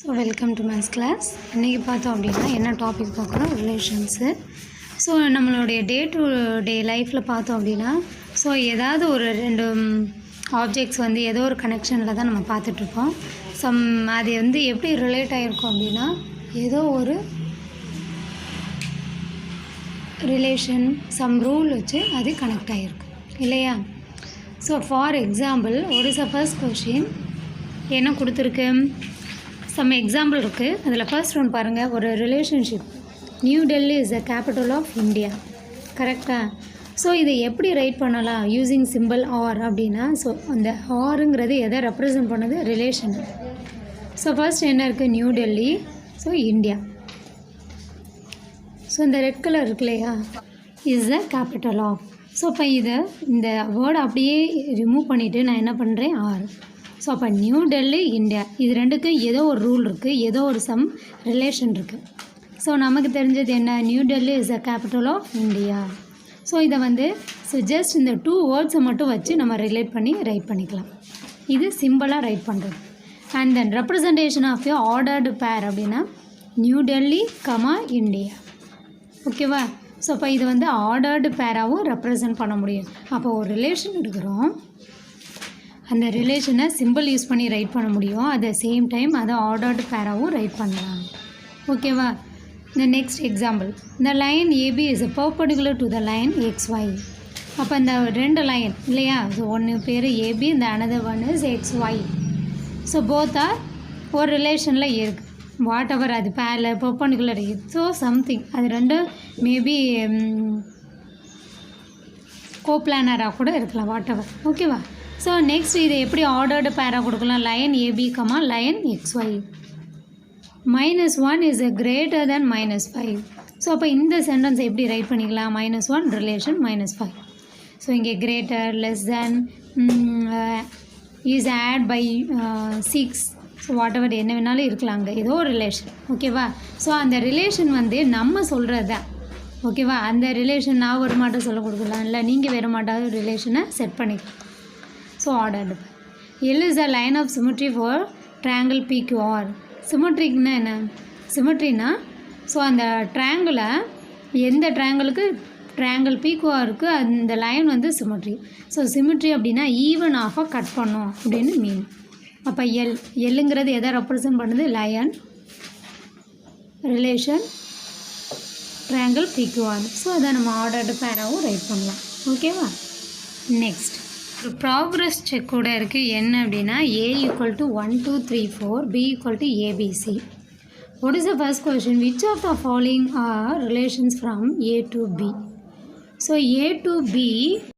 So welcome to maths class. இன்றைக்கி பார்த்தோம் அப்படின்னா என்ன டாபிக் பார்க்குறோம், ரிலேஷன்ஸு. ஸோ நம்மளுடைய டே டு டே லைஃப்பில் பார்த்தோம் அப்படின்னா ஸோ ஏதாவது ஒரு ரெண்டு ஆப்ஜெக்ட்ஸ் வந்து ஏதோ ஒரு கனெக்ஷனில் தான் நம்ம பார்த்துட்ருப்போம். அது வந்து எப்படி ரிலேட் ஆகிருக்கும் அப்படின்னா ஏதோ ஒரு ரிலேஷன் ரூல் வச்சு அது கனெக்ட் ஆகிருக்கும் இல்லையா. ஸோ ஃபார் எக்ஸாம்பிள் ஒரு ஃபர்ஸ்ட் கொஷின் என்ன கொடுத்துருக்கு, எக்ஸாம்பிள் இருக்குது. அதில் ஃபர்ஸ்ட் ஒன் பாருங்கள், ஒரு relationship. New Delhi is the capital of India, கரெக்டாக? ஸோ இதை எப்படி ரைட் பண்ணலாம் யூஸிங் சிம்பிள் ஆர் அப்படின்னா, ஸோ அந்த ஆருங்கிறது எதை ரெப்ரசன்ட் பண்ணுது, ரிலேஷன். ஸோ ஃபர்ஸ்ட் என்ன இருக்குது, New Delhi, so India. So இந்த ரெட் கலர் இருக்கு இல்லையா, is the capital of. So இப்போ இந்த வேர்டு அப்படியே ரிமூவ் பண்ணிவிட்டு நான் என்ன பண்ணுறேன், ஆர். ஸோ அப்போ நியூ டெல்லி, இந்தியா, இது ரெண்டுக்கும் ஏதோ ஒரு ரூல் இருக்குது, ஏதோ ஒரு ரிலேஷன் இருக்குது. ஸோ நமக்கு தெரிஞ்சது என்ன, New Delhi is the capital of India. So இதை வந்து ஜஸ்ட் இந்த 2 வேர்ட்ஸை மட்டும் வச்சு நம்ம ரிலேட் பண்ணி ரைட் பண்ணிக்கலாம். இது சிம்பிளாக ரைட் பண்ணுறது. And then representation of a ordered pair அப்படின்னா நியூ டெல்லி கமா இந்தியா, ஓகேவா. ஸோ அப்போ இது வந்து ஆர்டர்டு பேராகவும் ரெப்ரசன்ட் பண்ண முடியும். அப்போ ஒரு ரிலேஷன் எடுக்கிறோம், அந்த ரிலேஷனை சிம்பிள் யூஸ் பண்ணி ரைட் பண்ண முடியும். அட் த சேம் டைம் அதை ஆர்டர்டு பேராகவும் ரைட் பண்ணலாம், ஓகேவா. இந்த நெக்ஸ்ட் எக்ஸாம்பிள், இந்த line AB is perpendicular to the line XY. அப்போ இந்த 2 லைன் இல்லையா, ஸோ ஒன்று பேர் ஏபி, இந்த another one is XY. So both are ஒரு ரிலேஷனில் இருக்குது, வாட் எவர் அது பேரில் பர்பெண்டிகுலர் இருக்குது. ஸோ சம்திங் அது ரெண்டும் மேபி கோப்ளானராக கூட இருக்கலாம், வாட் எவர், ஓகேவா. ஸோ நெக்ஸ்ட் இதை எப்படி ஆர்டர்டு பேராக கொடுக்கலாம், லைன் ஏபி கமா comma XY. -1 is greater than -5. So அப்போ இந்த சென்டென்ஸ் எப்படி ரைட் பண்ணிக்கலாம், -1 ரிலேஷன் -5. ஸோ இங்கே greater, less than, is add by 6. So whatever என்ன வேணாலும் இருக்கலாம், அங்கே ஏதோ ஒரு ரிலேஷன், ஓகேவா. ஸோ அந்த ரிலேஷன் வந்து நம்ம சொல்கிறது தான், ஓகேவா. அந்த ரிலேஷன் நான் ஒரு மாட்டம் சொல்ல கொடுக்கலாம், இல்லை நீங்கள் வேறு மாட்டாவது ரிலேஷனை செட் பண்ணிக்கலாம். So ordered. L is a line of symmetry for triangle PQR. சிமெட்ரிக்னா என்ன, சிமெட்ரினா ஸோ அந்த ட்ரையாங்கிளை எந்த ட்ரையாங்கிளுக்கு ட்ரையாங்கிள் PQRக்கு அந்த லைன் வந்து சிமெட்ரி. ஸோ சிமெட்ரி அப்படின்னா ஈவன் ஆஃபாக கட் பண்ணோம் அப்படின்னு மீன். அப்போ எல்லுங்கிறது எதை ரெப்ரசன்ட் பண்ணுது, line, relation, triangle PQR. So அதை நம்ம ஆர்டர்டு பேராகவும் ரைட் பண்ணலாம், ஓகேவா. நெக்ஸ்ட் ஒரு ப்ராக்ரஸ் செக் கூட இருக்குது. என்ன அப்படின்னா A = 1 2 3 4, B = ABC. What is the first question? Which of the following are relations from A to B? So A to B.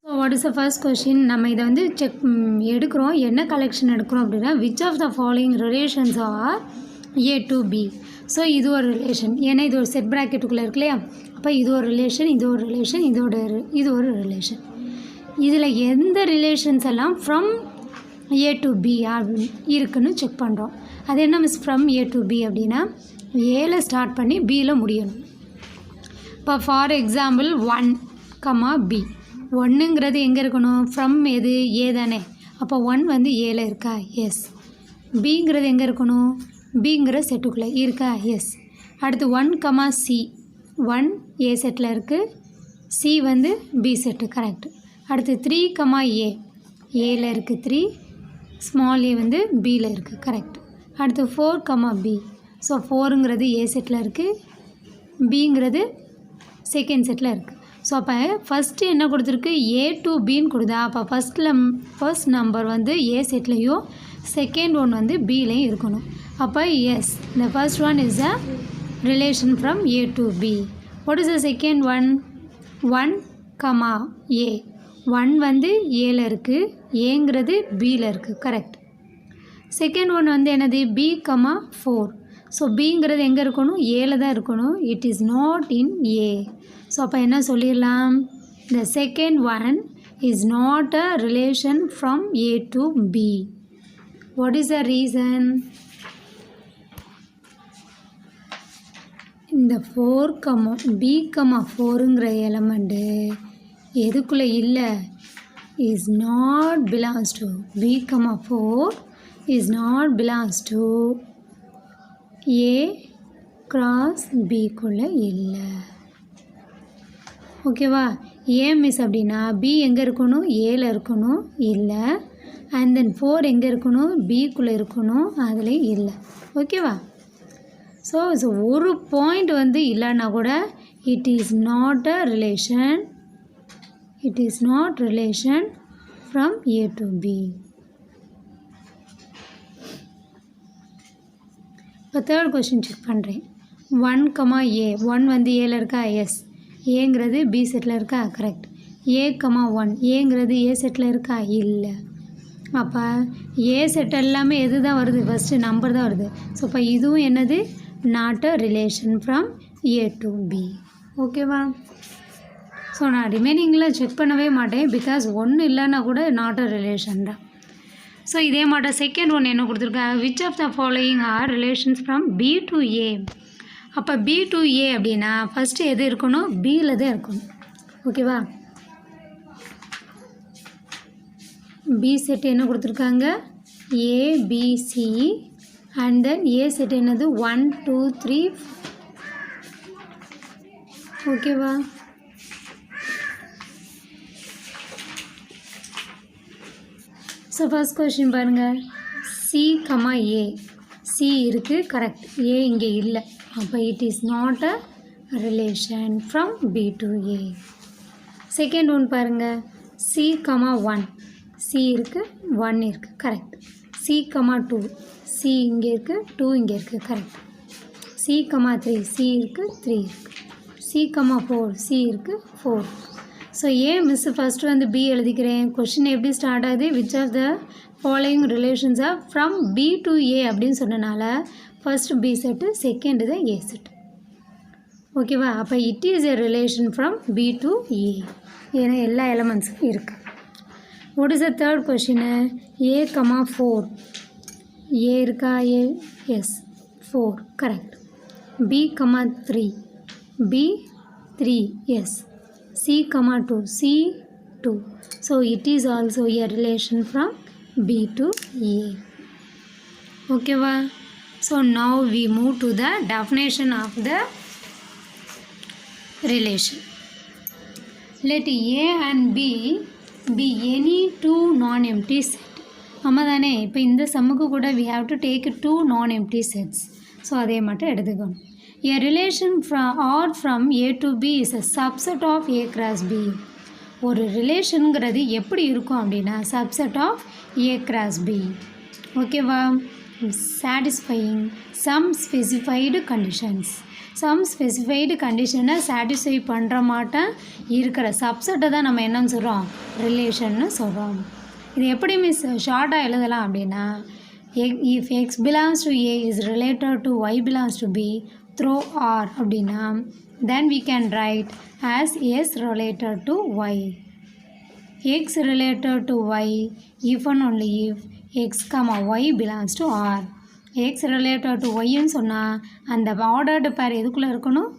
So what is the first question? நம்ம இதை வந்து check எடுக்கிறோம், என்ன collection எடுக்கிறோம் அப்படின்னா which of the following relations are A to B. So இது ஒரு relation, ஏன்னா இது ஒரு செட் ப்ராக்கெட்டுக்குள்ளே இருக்கு இல்லையா. அப்போ இது ஒரு ரிலேஷன், இது ஒரு ரிலேஷன், இது ஒரு ரிலேஷன். இதில் எந்த ரிலேஷன்ஸ் எல்லாம் ஃப்ரம் A to B இருக்குன்னு செக் பண்ணுறோம். அது என்ன miss, from A to B அப்படின்னா ஏல ஸ்டார்ட் பண்ணி பியில் முடியணும். இப்போ ஃபார் எக்ஸாம்பிள் 1, B. 1ங்கிறது எங்கே இருக்கணும், ஃப்ரம் எது, ஏ தானே. அப்போ 1 வந்து ஏல இருக்கா, எஸ். பிங்கிறது எங்கே இருக்கணும், பிங்கிற செட்டுக்குள்ளே இருக்கா, எஸ். அடுத்து 1, C. 1 ஏ செட்டில் இருக்குது, சி வந்து பி செட்டு, கரெக்ட். அடுத்து 3, A. ஏல இருக்குது 3, ஸ்மால் ஏ வந்து பியில் இருக்குது, கரெக்ட். அடுத்து 4, B. ஸோ 4ங்கிறது ஏ செட்டில் இருக்குது, பிங்கிறது செகண்ட் செட்டில் இருக்குது. ஸோ அப்போ ஃபஸ்ட்டு என்ன கொடுத்துருக்கு, A to Bன்னு கொடுத்தா, அப்போ ஃபர்ஸ்ட் நம்பர் வந்து ஏ செட்லேயும் செகண்ட் ஒன் வந்து பிலையும் இருக்கணும். அப்போ S, the first one is a relation from A to B. What is the second one? 1, A. 1 வந்து ஏல இருக்குது, ஏங்கிறது பியில் இருக்குது, கரெக்ட். செகண்ட் ஒன் வந்து என்னது, B, 4. ஸோ பிங்கிறது எங்கே இருக்கணும், ஏல தான் இருக்கணும், it is not in A. So அப்போ என்ன சொல்லிடலாம், the second one is not a relation from A to B. What is the reason? இந்த 4, B, 4ங்கிற எலமெண்ட்டு எதுக்குள்ளே இல்லை, is not belongs to B, 4 is not belongs to A cross பிக்குள்ளே இல்லை. ஓகேவா? ஏ miss அப்படின்னா B எங்கே இருக்கணும்? ஏல இருக்கணும், இல்லை. அண்ட் தென் 4 எங்கே இருக்கணும்? பிக்குள்ளே இருக்கணும், அதில் இல்லை. ஓகேவா? ஸோ ஒரு பாயிண்ட் வந்து இல்லைன்னா கூட it is not a relation. It is not relation from A to B. இப்போ தேர்ட் கொஸ்டின் செக் பண்ணுறேன். 1, ஏ. 1 வந்து ஏல இருக்கா? எஸ். ஏங்கிறது பி செட்டில் இருக்கா? கரெக்ட். ஏ, 1 ஏங்கிறது ஏ செட்டில் இருக்கா? இல்லை. அப்போ ஏ செட் எல்லாமே எது தான் வருது? ஃபஸ்ட்டு நம்பர் தான் வருது. ஸோ இப்போ இதுவும் என்னது? Not a relation from A to B. ஓகேவா? ஸோ நான் ரிமைனிங்கில் செக் பண்ணவே மாட்டேன், பிகாஸ் ஒன்று இல்லைன்னா கூட நாட் அ ரிலேஷன் தான். ஸோ இதே மாதிரி செகண்ட் ஒன் என்ன கொடுத்துருக்கேன்? Which of the following are relations from B to A. அப்போ பி டு ஏ அப்படின்னா ஃபஸ்ட்டு எது இருக்கணும்? பியில் தான் இருக்கணும். ஓகேவா? பி செட் என்ன கொடுத்துருக்காங்க? ABC. And then A set என்னது? 1 2 3. ஓகேவா? ஸோ ஃபர்ஸ்ட் கொஸ்டின் பாருங்கள். C, A. சி இருக்குது, கரெக்ட். ஏ இங்கே இல்லை. அப்போ it is not a relation from B to A. Second one பாருங்கள். சி, 1. சி இருக்குது, 1 இருக்குது, கரெக்ட். சி, 2. சி இங்கே இருக்குது, 2 இங்கே இருக்குது, கரெக்ட். சி, 3. சி இருக்குது, 3 இருக்குது. சி, 4. சி இருக்குது, 4. ஸோ ஏன் மிஸ் ஃபஸ்ட்டு வந்து பி எழுதிக்கிறேன். கொஷின் எப்படி ஸ்டார்ட் ஆகுது? Which of the following relations are from B to A அப்படின்னு சொன்னனால ஃபஸ்ட்டு பி செட்டு, செகண்டு தான் ஏ செட்டு. ஓகேவா? அப்போ it is a relation from B to A. ஏன்னா எல்லா எலமெண்ட்ஸும் இருக்குது. What is the third question? A, 4. A இருக்கா? A, yes, 4, correct. B, 3. B, 3, yes. C, 2. C, 2. So it is also a relation from B to A. Okay, va? So now we move to the definition of the relation. Let A and B be any two non-empty set. ஆமாதானே? இப்போ இந்த சம்முக்கு கூட we have to take 2 non-empty sets. So அதே மட்டும் எடுத்துக்கணும். A relation from or from A to B is a subset of A cross B. ஒரு ரிலேஷனுங்கிறது எப்படி இருக்கும் அப்படின்னா subset of A cross B. ஓகேவா? Satisfying some specified conditions. Some specified கண்டிஷனை satisfy பண்ணுற மாட்டேன் இருக்கிற சப்செட்டை தான் நம்ம என்னன்னு சொல்கிறோம்? ரிலேஷன்னு சொல்கிறோம். இது எப்படி மிஸ் ஷார்ட்டாக எழுதலாம் அப்படின்னா if x belongs to A is related to y belongs to B through R அப்படின்னா then we can write as S related to Y. X related to Y if and only if x, y belongs to R. X related to Yன்னு சொன்னால் அந்த ordered பேர் எதுக்குள்ளே இருக்கணும்?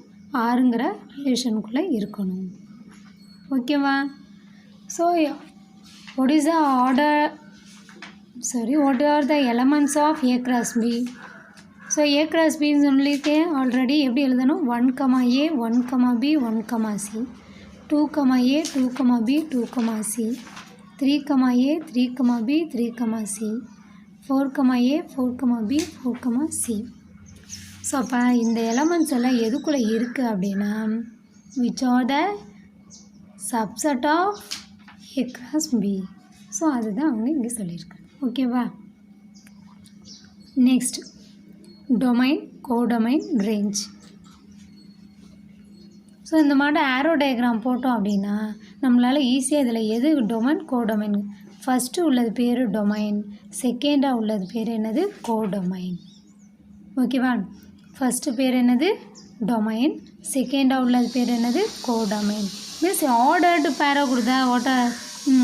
ஆறுங்கிற ரிலேஷனுக்குள்ளே இருக்கணும். ஓகேவா? So what is the order? what are the elements of A cross B? So A cross B சொல்லிட்டு already எப்படி எழுதணும்? 1, A, 1, B, 1, C, 2, A, 2, B, 2, C, 3, A, 3, B, 3, C, 4, A, 4, B, 4, C. So அப்போ இந்த elements எல்லாம் எதுக்குள்ளே இருக்குது அப்படின்னா which are the subset of A cross B. So அதுதான் அவங்க இங்கே சொல்லியிருக்காங்க. ஓகேவா? Next domain, codomain, range. So இந்த மாதிரி ஆரோ டயக்ராம் போட்டோம் அப்படின்னா நம்மளால் ஈஸியாக இதில் எது டொமைன், கோடொமைன். ஃபஸ்ட்டு உள்ளது பேர் டொமைன், செகண்டாக உள்ளது பேர் என்னது? கோடொமைன். ஓகேவா? ஃபஸ்ட்டு பேர் என்னது? டொமைன், செகண்டாக உள்ளது பேர் என்னது? கோடொமைன். மீன்ஸ் ஆர்டர்டு பேராக கொடுத்தா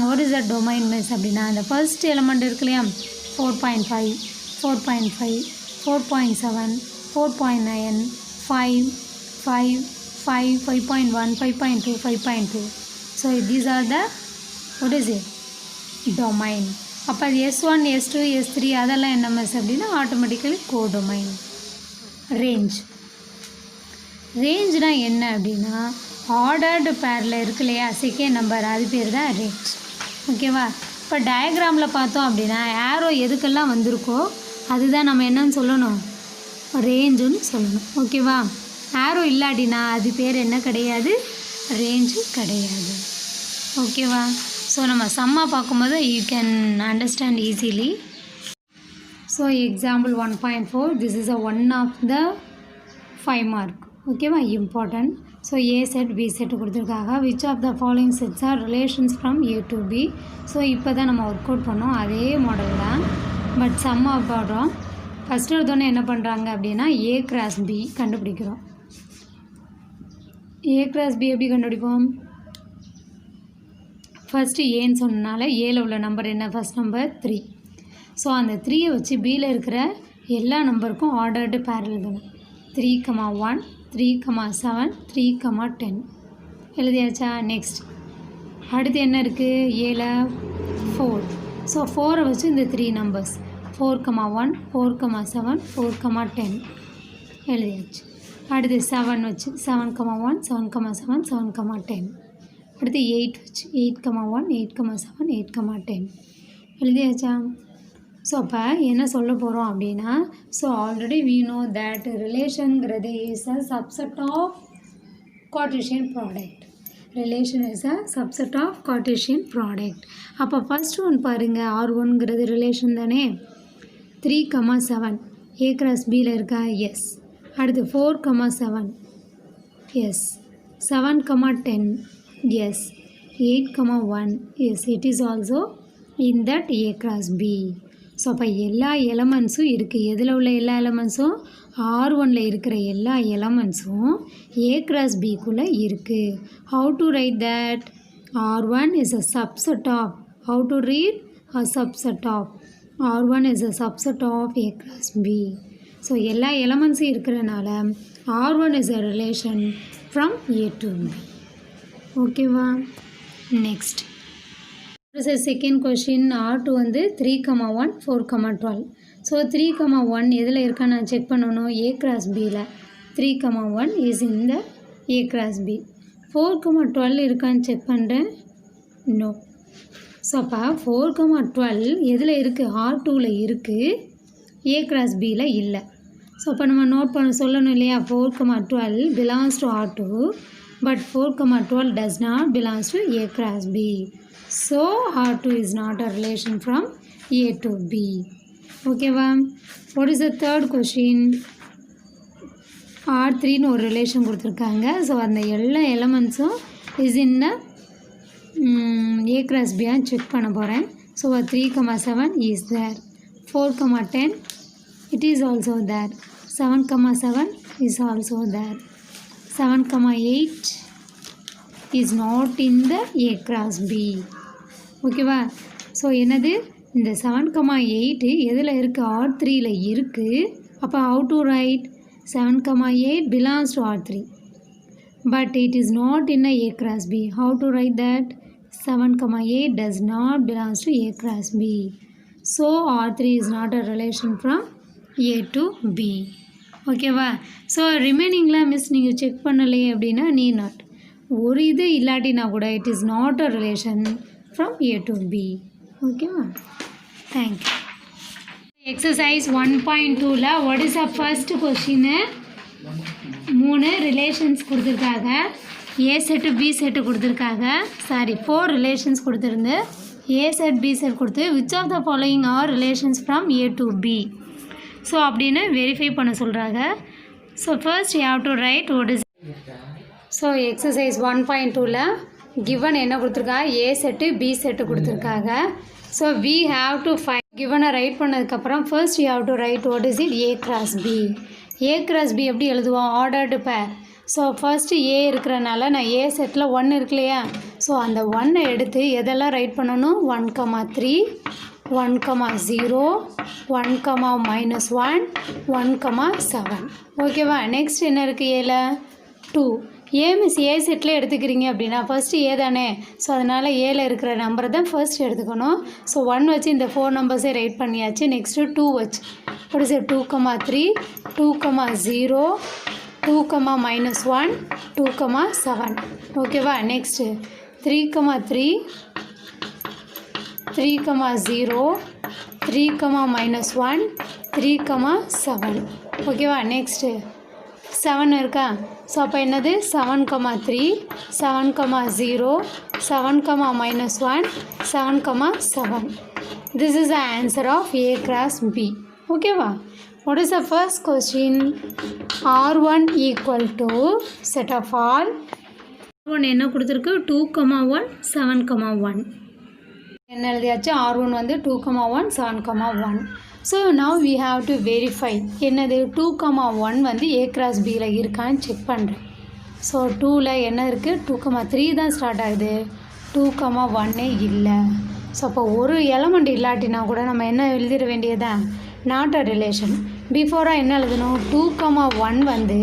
what is the domain miss அப்படின்னா அந்த ஃபர்ஸ்ட் எலமெண்ட் இருக்கு இல்லையா? 4.5, 4.5, 4.7, 4.9, 5, 5, 5, 5.1, 5.2, 5.2. So these are the what is it? Domain. அப்போ அது S1, S2, S3 அதெல்லாம் என்ன மிஸ் அப்படின்னா ஆட்டோமேட்டிக்கலி கோடொமைன். ரேஞ்ச். ரேஞ்ச்னால் என்ன அப்படின்னா ஆர்டர்டு பேரில் இருக்கு இல்லையா செகண்ட் நம்பர், அது பேர் தான் ரேஞ்ச். ஓகேவா? இப்போ டயக்ராமில் பார்த்தோம் அப்படின்னா ஏரோ எதுக்கெல்லாம் வந்திருக்கோ அதுதான் நம்ம என்னன்னு சொல்லணும், ரேஞ்சுன்னு சொல்லணும். ஓகேவா? ஏரோ இல்லாட்டினா அது பேர் என்ன கிடையாது, ரேஞ்சு கிடையாது. ஓகேவா? ஸோ நம்ம சம்மா பார்க்கும்போது you can understand easily. So example 1.4, this is one of the 5 mark. ஓகேவா? Important. So A set B set கொடுத்துருக்காங்க. Which of the following sets are relations from A to B. So இப்போ தான் நம்ம work out பண்ணோம், அதே model தான், but சம்மா போடுறோம். First எடுத்தோன்னே என்ன பண்ணுறாங்க அப்படின்னா ஏ கிராஸ் பி கண்டுபிடிக்கிறோம். ஏ கிராஸ் பி எப்படி கண்டுபிடிப்போம்? ஃபஸ்ட்டு ஏன்னு சொன்னனால ஏல உள்ள நம்பர் என்ன, ஃபஸ்ட் நம்பர் 3. ஸோ அந்த 3யை வச்சு பியில் இருக்கிற எல்லா நம்பருக்கும் ஆர்டர்டு பேர் எழுதணும். 3,1, 3,7, 3,10 எழுதியாச்சா? நெக்ஸ்ட் அடுத்து என்ன இருக்குது, ஏல 4. ஸோ 4ை வச்சு இந்த 3 நம்பர்ஸ் 4,1, 4,7, 4,10 எழுதியாச்சு. அடுத்து 7 வச்சு 7,1, 7,7, 7,10. அடுத்து 8 வச்சு 8,1, 8,7, 8,10 எழுதியாச்சா? ஸோ அப்போ என்ன சொல்ல போகிறோம் அப்படின்னா, so already we know that ரிலேஷனுங்கிறது is a subset of Cartesian product. Relation is a subset of Cartesian product. அப்போ ஃபர்ஸ்ட் ஒன் பாருங்கள், R1ங்கிறது ரிலேஷன் தானே. 3,7 ஏ கிராஸ் பியில் இருக்கா? எஸ். அடுத்து 4,7 yes. 7,10 yes. 8,1 yes. It is also in that A cross B. So அப்போ எல்லா எலமெண்ட்ஸும் இருக்குது. எதில் உள்ள எல்லா எலமெண்ட்ஸும், R1ல் இருக்கிற எல்லா எலமெண்ட்ஸும் ஏ கிராஸ் பிக்குள்ளே இருக்குது. How to write that? R1 is a subset of, how to read, a subset of R1 is a subset of A cross B. So எல்லா எலமெண்ட்ஸும் இருக்கிறனால R1 is a relation from A to B. ஓகேவா? Next second question. R2 வந்து 3,1, 4,12. So 3,1 எதில் இருக்கா நான் check பண்ணணும், A cross பியில். 3,1 இஸ் இந்த ஏ கிராஸ் பி. 4,12 இருக்கான்னு செக் பண்ணுறேன், நோ. ஸோ அப்போ 4,12 எதில் இருக்குது, R2வில் இருக்குது, ஏ கிராஸ் பியில் இல்லை. ஸோ அப்போ நம்ம நோட் பண்ண சொல்லணும் இல்லையா, 4,12 belongs to R2, but 4,12 does not belongs to A cross B. So R2 is not a relation from A to B. Okay, what is the third question? R3 னு ஒரு relation கொடுத்துருக்காங்க. So அந்த எல்லா எலமெண்ட்ஸும் is in A cross பியான்னு check பண்ண போகிறேன். So 3,7 is there. 4,10 it is also there. 7,7 is also there. 7,8 is not in the A cross B. ஓகேவா? ஸோ என்னது, இந்த 7,8 எதில் இருக்குது, R3யில் இருக்குது. அப்போ how to write? 7,8 belongs to R3, but it is not in a cross B. How to write that? 7,8 does not belongs to A cross B. So R3 is not a relation from A to B. ஓகேவா? So ரிமைனிங்லாம் miss நீங்கள் check பண்ணலையே அப்படின்னா நீ not, ஒரு இது இல்லாட்டினா கூட it is not a relation from A to B. ஓகேவா? தேங்க்யூ. எக்ஸசைஸ் 1.2ல் வாட் இஸ் அ ஃபர்ஸ்ட் கொஸ்டின்னு 3 ரிலேஷன்ஸ் கொடுத்துருக்காங்க. ஏ செட்டு பி செட்டு கொடுத்துருக்காங்க. சாரி 4 ரிலேஷன்ஸ் கொடுத்துருந்து ஏ செட் பி செட் கொடுத்து which of the following are relations from A to B. So அப்படின்னு verify பண்ண சொல்கிறாங்க. So first you have to write what is. So exercise 1.2ல் given என்ன கொடுத்துருக்காங்க, A set B set கொடுத்துருக்காங்க. So we have to find கிவனை write பண்ணதுக்கப்புறம் first you have to write what is it, A cross B. A cross B எப்படி எழுதுவோம், ordered பேர். So first ஏ இருக்கிறனால நான் ஏ செட்டில் 1 இருக்கு இல்லையா, ஸோ அந்த 1 எடுத்து எதெல்லாம் ரைட் பண்ணணும், 1,3, 1,0, 1,-1, 1,7. ஓகேவா? நெக்ஸ்ட் என்ன இருக்குது, ஏல 2. ஏ மிஸ் ஏ செட்டில் எடுத்துக்கிறீங்க அப்படின்னா ஃபஸ்ட்டு ஏ தானே, ஸோ அதனால் ஏல இருக்கிற நம்பரை தான் ஃபர்ஸ்ட் எடுத்துக்கணும். ஸோ 1 வச்சு இந்த 4 நம்பர்ஸே ரைட் பண்ணியாச்சு. நெக்ஸ்ட்டு 2 வச்சு what is it 2, 3, 2, 0, 2, -1, 2, 7. ஓகேவா? நெக்ஸ்ட்டு 3, 3, 3, 0, 3, -1, 3, 7. ஓகேவா? நெக்ஸ்ட்டு 7 இருக்கா? ஸோ அப்போ என்னது 7, 3, 7, 0, 7, -1, 7, 7. This is the answer of A cross B. ஓகேவா? What is the first question? R1 equal to set of all. R1 என்ன கொடுத்துருக்கு 2, 1, 7, 1. என்ன எழுதியாச்சு? R1 வந்து 2, 1, 7, 1. So now we have to verify என்னது 2, 1 வந்து A cross Bயில் இருக்கான்னு செக் பண்ணுறேன். ஸோ 2ல் என்ன இருக்குது 2, 3 தான் ஸ்டார்ட் ஆகுது, 2, 1 இல்லை. ஸோ அப்போ ஒரு எலமெண்ட் இல்லாட்டினா கூட நம்ம என்ன எழுதிட வேண்டியதான் நாட் அ ரிலேஷன். பிஃபோராக என்ன எழுதணும் 2, 1 வந்து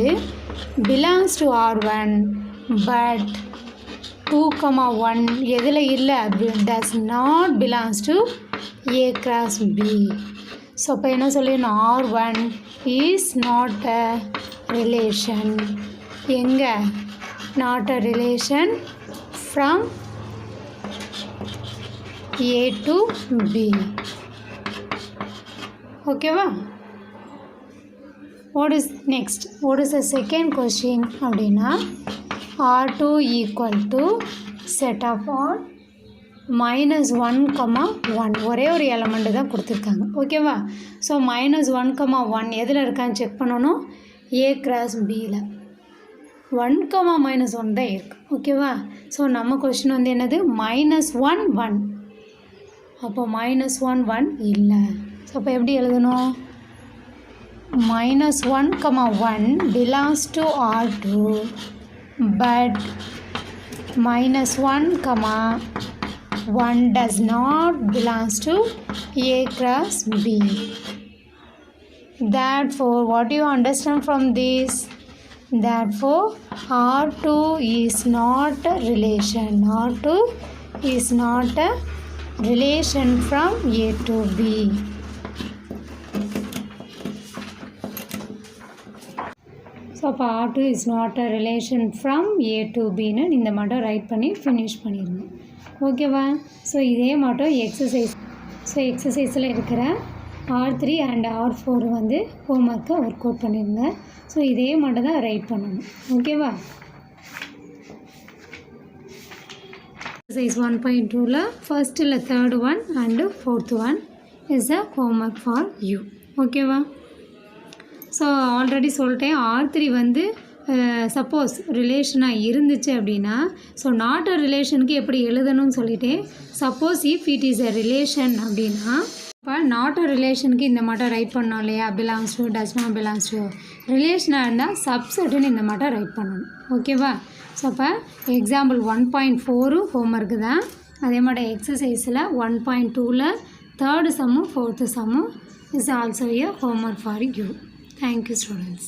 பிலாங்ஸ் டு R1 பட் 2, 1 எதில் இல்லை does not belongs to A cross B. So அப்போ என்ன சொல்லிடணும் R1 is not a relation. எங்கே not a relation from A to B. ஓகேவா? what is next? what is the second question அப்படின்னா R2 equal to set of all -1, 1 ஒரே ஒரு element தான் கொடுத்துருக்காங்க. ஓகேவா? ஸோ -1, 1 எதில் இருக்கான்னு செக் பண்ணணும் A cross Bயில் 1, -1 தான் இருக்குது. ஓகேவா? ஸோ நம்ம கொஷின் வந்து என்னது -1, 1. அப்போ -1, 1 இல்லை. ஸோ அப்போ எப்படி எழுதணும் -1, 1 belongs to R2 but -1, 1 does not belongs to A cross B. Therefore, what do you understand from this? Therefore, R2 is not a relation. R2 is not a relation from A to B. So அப்போ R2 is not a relation from A to Bன்னு இந்த மட்டும் right பண்ணி finish பண்ணிடுங்க. ஓகேவா? So இதே மட்டும் exercise. So எக்ஸசைஸில் இருக்கிற R3 and R4 வந்து ஹோம்ஒர்க்கை ஒர்க் அவுட் பண்ணிடுங்க. ஸோ இதே மட்டும் தான் ரைட் பண்ணணும். ஓகேவா? எக்ஸசைஸ் 1.2ல் ஃபர்ஸ்ட்டில் 3rd one and 4th one is a homework for you. ஓகேவா? ஸோ ஆல்ரெடி சொல்லிட்டேன் R3 வந்து சப்போஸ் ரிலேஷனாக இருந்துச்சு அப்படின்னா ஸோ நாட் அ ரிலேஷனுக்கு எப்படி எழுதணும்னு சொல்லிட்டேன். Suppose if it is a relation அப்படின்னா இப்போ நாட் அ ரிலேஷனுக்கு இந்த மட்டும் ரைட் பண்ணோம் இல்லையா belongs to does not belongs to. ரிலேஷனாக இருந்தால் சப்செட்டுன்னு இந்த மட்டும் ரைட் பண்ணணும். ஓகேவா? ஸோ அப்போ எக்ஸாம்பிள் 1.4 ஹோம்ஒர்க்கு தான். அதே மாதிரி எக்ஸசைஸில் 1.2ல் 3rd சம்மும் 4th சம்மும் is also a homework for you. Thank you, students.